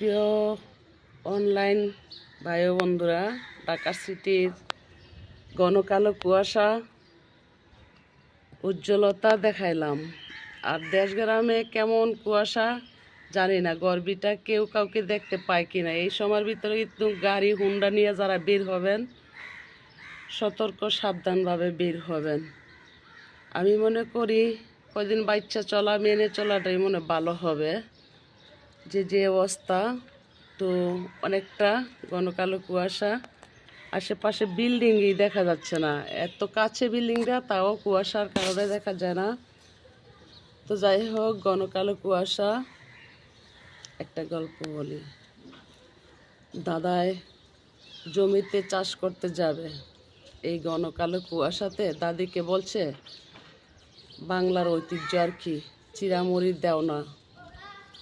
প্রিয় অনলাইন ভাই ও বন্ধুরা, ঢাকা সিটির ঘন কালো কুয়াশা উজ্জ্বলতা দেখাইলাম। আর দেশ গ্রামে কেমন কুয়াশা জানি না, গর্বিটা কেউ কাউকে দেখতে পায় কিনা। এই সময়ের ভিতরে কিন্তু গাড়ি হুন্ডা নিয়ে যারা বের হবেন, সতর্ক সাবধানভাবে বের হবেন। আমি মনে করি কয়দিন বাচ্চা চলা মেনে চলাটাই মনে ভালো হবে। যে অবস্থা, তো অনেকটা ঘন কালো কুয়াশা, আশেপাশে বিল্ডিংই দেখা যাচ্ছে না, এত কাছে বিল্ডিংটা তাও কুয়াশার কারণে দেখা যায় না। তো যাই হোক, ঘন কালো কুয়াশা। একটা গল্প বলি। দাদাই জমিতে চাষ করতে যাবে, এই ঘন কালো কুয়াশাতে দাদিকে বলছে, বাংলার ঐতিহ্য আর কি, চিড়ামুড়ি দাও না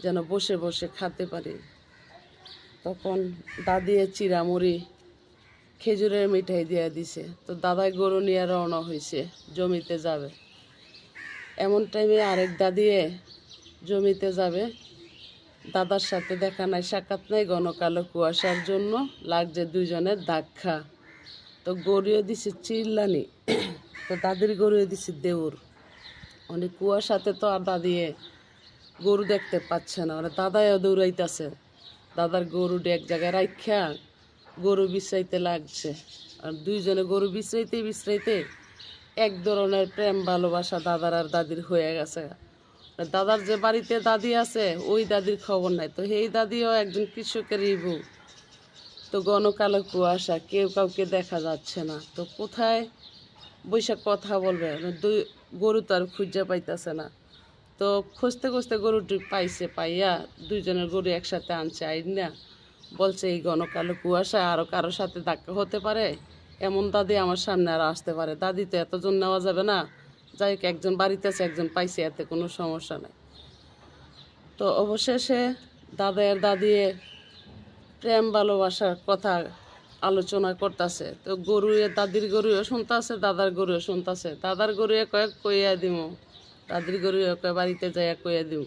যেন বসে বসে খেতে পারি। তখন দাদি চিড়ামুড়ি খেজুরের মিঠাই দিয়ে দিছে। তো দাদাই গরু নিয়ে রওনা হয়েছে, জমিতে যাবে। এমন টাইমে আরেক দাদিয়ে জমিতে যাবে, দাদার সাথে দেখা নাই সাক্ষাৎ নাই, ঘন কালো কুয়াশার জন্য লাগছে দুইজনের ধাক্কা। তো গরুও দিছে চিল্লানি, তো দাদির গরুও দিছে দেউর। অনেক কুয়াশাতে তো আর দাদিয়ে গরু দেখতে পাচ্ছে না, মানে দাদাও দৌড়াইতেছে। দাদার গরুটি এক জায়গায় রাখা গরু বিশ্রাইতে লাগছে। আর দুইজনে গরু বিশ্রাইতে এক ধরনের প্রেম ভালোবাসা দাদার আর দাদির হয়ে গেছে। দাদার যে বাড়িতে দাদি আছে ওই দাদির খবর নাই, তো সেই দাদিও একজন কৃষকের বউ। তো ঘন কালো কুয়াশা, কেউ কাউকে দেখা যাচ্ছে না। তো কোথায় বৈশাখ কথা বলবে, দুই গরু তো আর খুঁজে পাইতেছে না। তো খুঁজতে খুঁজতে গরুটি পাইয়া দুইজনের গরু একসাথে আনছে, আইন না বলছে, এই ঘন কালো কুয়াশা আরও কারোর সাথে ধাক্কা হতে পারে, এমন দাদি আমার সামনে আরও আসতে পারে। দাদি তো এতজন নেওয়া যাবে না, যাই হোক একজন বাড়িতে আছে, একজন পাইছে, এতে কোনো সমস্যা নেই। তো অবশেষে দাদার দাদি প্রেম ভালোবাসার কথা আলোচনা করতেছে। তো দাদির গরুও শুনতেছে, দাদার গরুও শুনতেছে। দাদার গরুয়ে কইয়া দিব, দাদির গরুয়ে বাড়িতে যাইয়া কইয়া দিব।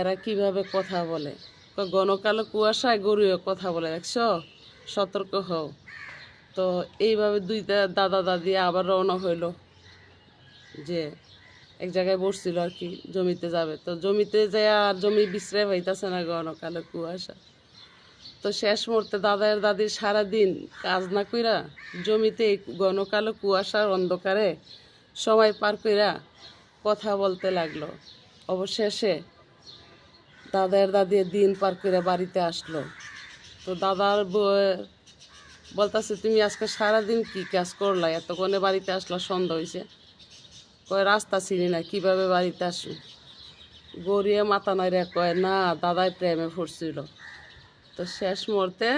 এরা কিভাবে কথা বলে, ঘন কালো কুয়াশায় গরুয়ে কথা বলে, দেখছো, সতর্ক হও। তো এইভাবে দুইটা দাদা দাদি আবার রওনা হইল, যে এক জায়গায় বসছিল আর কি, জমিতে যাবে। তো জমিতে যায় আর জমি বিশ্রায় পাইতেছে না, ঘন কালো কুয়াশা। তো শেষ মুহূর্তে দাদার দাদির সারাদিন কাজ না কইরা জমিতে ঘন কালো কুয়াশার অন্ধকারে সময় পার কইরা কথা বলতে লাগলো। অবশেষে দাদার দাদি দিন পার করে বাড়িতে আসলো। তো দাদার বলতেছে, তুমি আজকে সারাদিন কি কাজ করলা, এতক্ষণে বাড়িতে আসলা, সন্ধ্যা হয়েছে। কয়, রাস্তা চিনি না, কিভাবে বাড়িতে আসু। গড়িয়ে মাথা নাইরা কয়, না দাদাই প্রেমে পড়ছিল। তো শেষ মুহূর্তে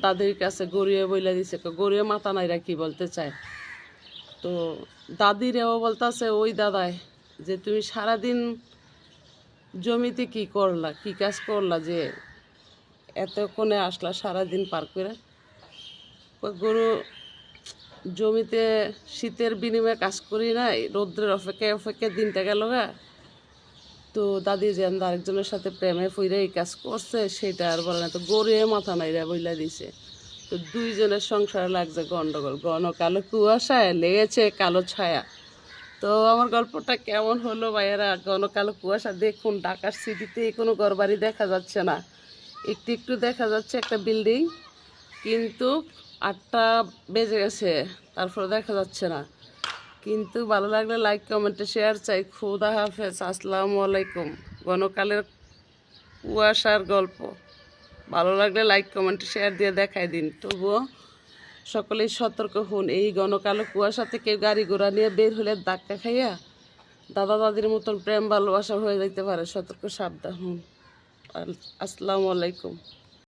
দাদির কাছে গড়িয়ে বইলা দিছে, গড়িয়ে মাথা নাইরা কি বলতে চায়। তো দাদিরেও বলতেছে ওই দাদাই, যে তুমি সারাদিন জমিতে কি করলা, কি কাজ করলা, যে এতক্ষণে আসলা সারাদিন পার করে। গরু জমিতে শীতের বিনিময়ে কাজ করি নাই, রৌদ্রের অপেক্ষায় দিনটা গেল গা। তো দাদি যে আরেকজনের সাথে প্রেমে ফইরে এই কাজ করছে সেটা আর বলে না। তো গড়িয়ে মাথা নাইরা বইলা দিছে। তো দুইজনের সংসারে লাগছে গন্ডগোল, ঘন কালো কুয়াশায় লেগেছে কালো ছায়া। তো আমার গল্পটা কেমন হলো ভাইয়েরা? ঘন কালো কুয়াশা দেখুন, ঢাকার সিটিতে কোনো ঘরবাড়ি দেখা যাচ্ছে না, একটু একটু দেখা যাচ্ছে একটা বিল্ডিং, কিন্তু 8টা বেজে গেছে, তারপরে দেখা যাচ্ছে না। কিন্তু ভালো লাগলে লাইক কমেন্টে শেয়ার চাই। খুদা হাফেজ, আসসালামু আলাইকুম। ঘনকালের কুয়াশার গল্প ভালো লাগলে লাইক কমেন্টে শেয়ার দিয়ে দেখাই দিন। তবুও সকলেই সতর্ক হন, এই ঘন কালো কুয়াশা থেকে গাড়ি ঘোড়া নিয়ে বের হলে ধাক্কা খাইয়া দাদা দাদির মতন প্রেম ভালোবাসা হয়ে যাইতে পারে। সতর্ক সাবধান হন। আসসালামু আলাইকুম।